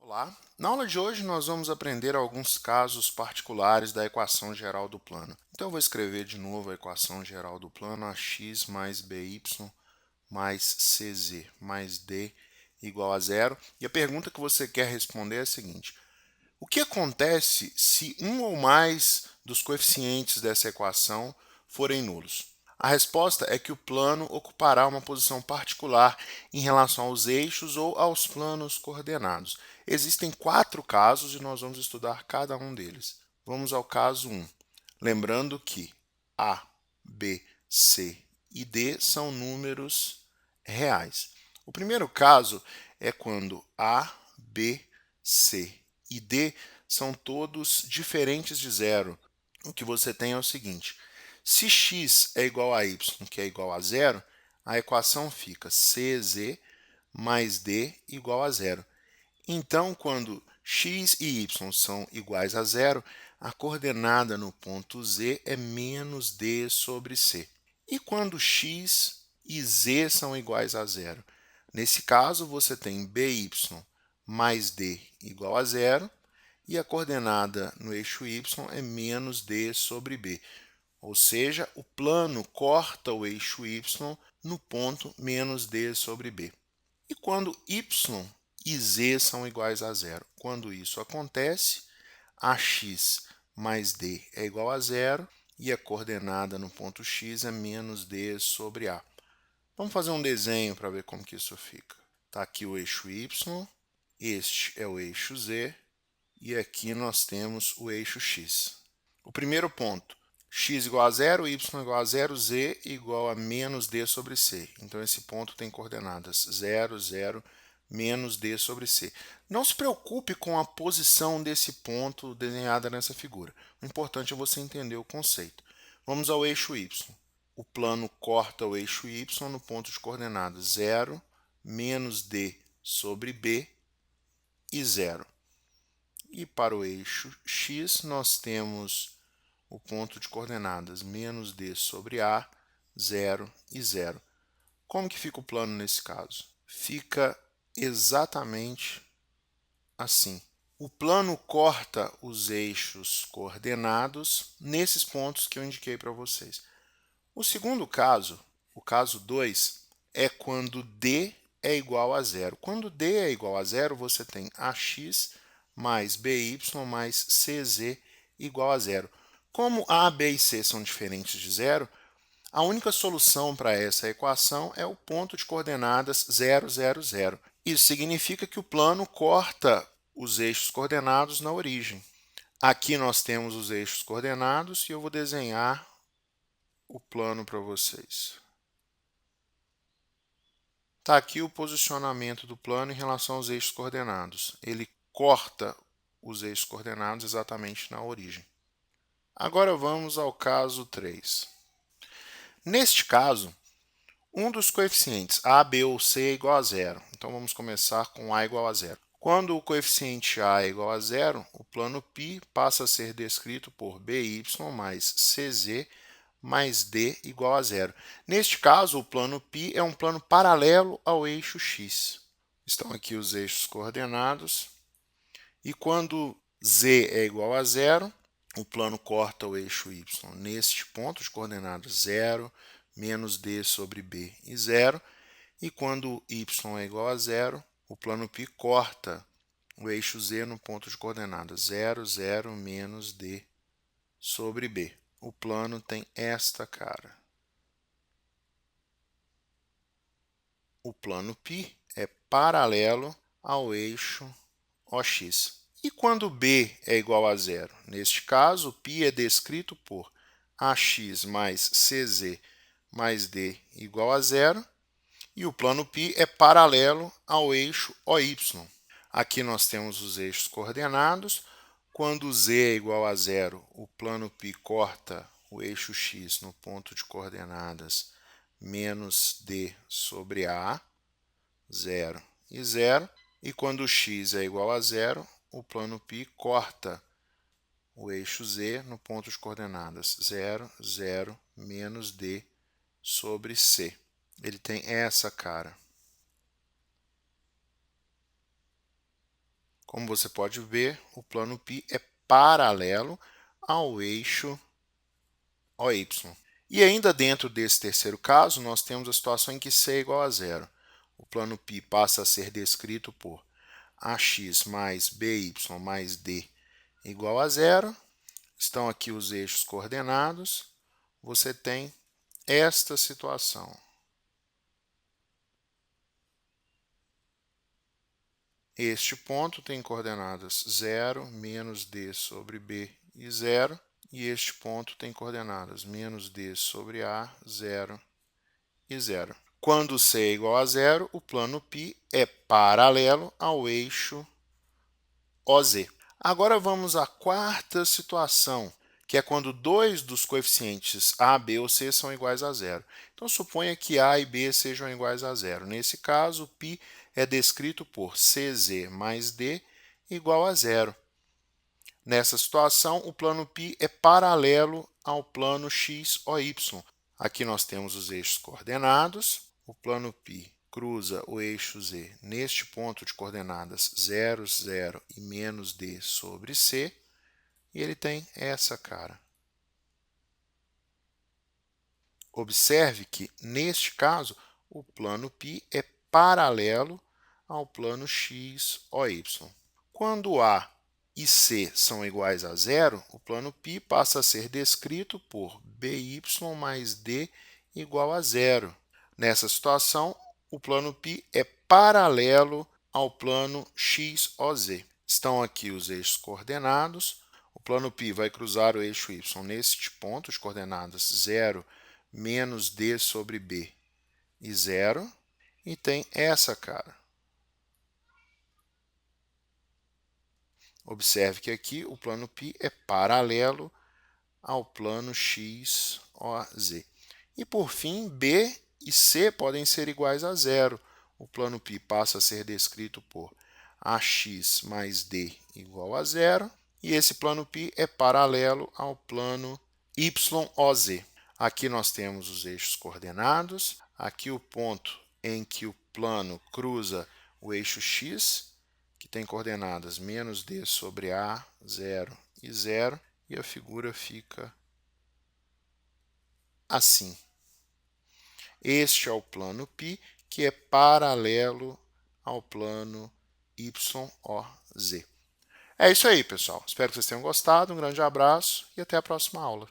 Olá! Na aula de hoje nós vamos aprender alguns casos particulares da equação geral do plano. Então eu vou escrever de novo a equação geral do plano ax mais by mais cz mais d igual a zero. E a pergunta que você quer responder é a seguinte: o que acontece se um ou mais dos coeficientes dessa equação forem nulos? A resposta é que o plano ocupará uma posição particular em relação aos eixos ou aos planos coordenados. Existem 4 casos e nós vamos estudar cada um deles. Vamos ao caso 1. Lembrando que A, B, C e D são números reais. O primeiro caso é quando A, B, C e D são todos diferentes de zero. O que você tem é o seguinte: se x é igual a y, que é igual a zero, a equação fica cz mais d igual a zero. Então, quando x e y são iguais a zero, a coordenada no ponto z é menos d sobre c. E quando x e z são iguais a zero? Nesse caso, você tem by mais d igual a zero, e a coordenada no eixo y é menos d sobre b. Ou seja, o plano corta o eixo y no ponto menos d sobre b. E quando y e z são iguais a zero? Quando isso acontece, ax mais d é igual a zero e a coordenada no ponto x é menos d sobre a. Vamos fazer um desenho para ver como que isso fica. Está aqui o eixo y, este é o eixo z e aqui nós temos o eixo x. O primeiro ponto, x igual a zero, y igual a zero, z igual a menos d sobre c. Então, esse ponto tem coordenadas 0, 0, menos d sobre c. Não se preocupe com a posição desse ponto desenhada nessa figura. O importante é você entender o conceito. Vamos ao eixo y. O plano corta o eixo y no ponto de coordenadas 0, menos d sobre b e 0. E para o eixo x, nós temos o ponto de coordenadas menos d sobre a, 0 e 0. Como que fica o plano nesse caso? Fica exatamente assim. O plano corta os eixos coordenados nesses pontos que eu indiquei para vocês. O segundo caso, o caso 2, é quando d é igual a zero. Quando d é igual a zero, você tem ax mais by mais cz igual a zero. Como a, b e c são diferentes de zero, a única solução para essa equação é o ponto de coordenadas 0, 0, 0. Isso significa que o plano corta os eixos coordenados na origem. Aqui nós temos os eixos coordenados e eu vou desenhar o plano para vocês. Está aqui o posicionamento do plano em relação aos eixos coordenados. Ele corta os eixos coordenados exatamente na origem. Agora vamos ao caso 3. Neste caso, um dos coeficientes a, b ou c é igual a zero. Então vamos começar com a igual a zero. Quando o coeficiente a é igual a zero, o plano π passa a ser descrito por by mais cz mais d igual a zero. Neste caso, o plano π é um plano paralelo ao eixo x. Estão aqui os eixos coordenados. E quando z é igual a zero, o plano corta o eixo y neste ponto de coordenadas 0, menos d sobre b e 0. E quando y é igual a zero, o plano π corta o eixo z no ponto de coordenadas 0, 0, menos d sobre b. O plano tem esta cara. O plano π é paralelo ao eixo OX. E quando b é igual a zero? Neste caso, π é descrito por ax mais cz mais d igual a zero, e o plano π é paralelo ao eixo OY. Aqui nós temos os eixos coordenados. Quando z é igual a zero, o plano π corta o eixo x no ponto de coordenadas menos d sobre a, 0 e 0. E quando x é igual a zero, o plano π corta o eixo z no ponto de coordenadas 0, 0, menos d sobre c. Ele tem essa cara. Como você pode ver, o plano π é paralelo ao eixo OY. E ainda dentro desse terceiro caso, nós temos a situação em que c é igual a zero. O plano π passa a ser descrito por ax mais by mais d igual a zero. Estão aqui os eixos coordenados. Você tem esta situação. Este ponto tem coordenadas 0, menos d sobre b e 0. E este ponto tem coordenadas menos d sobre a, 0 e 0. Quando c é igual a zero, o plano π é paralelo ao eixo OZ. Agora vamos à quarta situação, que é quando dois dos coeficientes a, b ou c são iguais a zero. Então, suponha que a e b sejam iguais a zero. Nesse caso, π é descrito por cz mais d igual a zero. Nessa situação, o plano π é paralelo ao plano x, o, y. Aqui nós temos os eixos coordenados. O plano π cruza o eixo z neste ponto de coordenadas 0, 0 e menos d sobre c. E ele tem essa cara. Observe que, neste caso, o plano π é paralelo ao plano x, o, y. Quando a e c são iguais a zero, o plano π passa a ser descrito por by mais d igual a zero. Nessa situação, o plano π é paralelo ao plano x, o, z. Estão aqui os eixos coordenados. O plano π vai cruzar o eixo y neste ponto de coordenadas 0, menos d sobre b e 0. E tem essa cara. Observe que aqui o plano π é paralelo ao plano x, o, z. E, por fim, b e c podem ser iguais a zero. O plano π passa a ser descrito por ax mais d igual a zero. E esse plano π é paralelo ao plano YOZ. Aqui nós temos os eixos coordenados. Aqui o ponto em que o plano cruza o eixo x, que tem coordenadas menos d sobre a, 0 e 0, e a figura fica assim. Este é o plano π, que é paralelo ao plano YOZ. É isso aí, pessoal. Espero que vocês tenham gostado. Um grande abraço e até a próxima aula.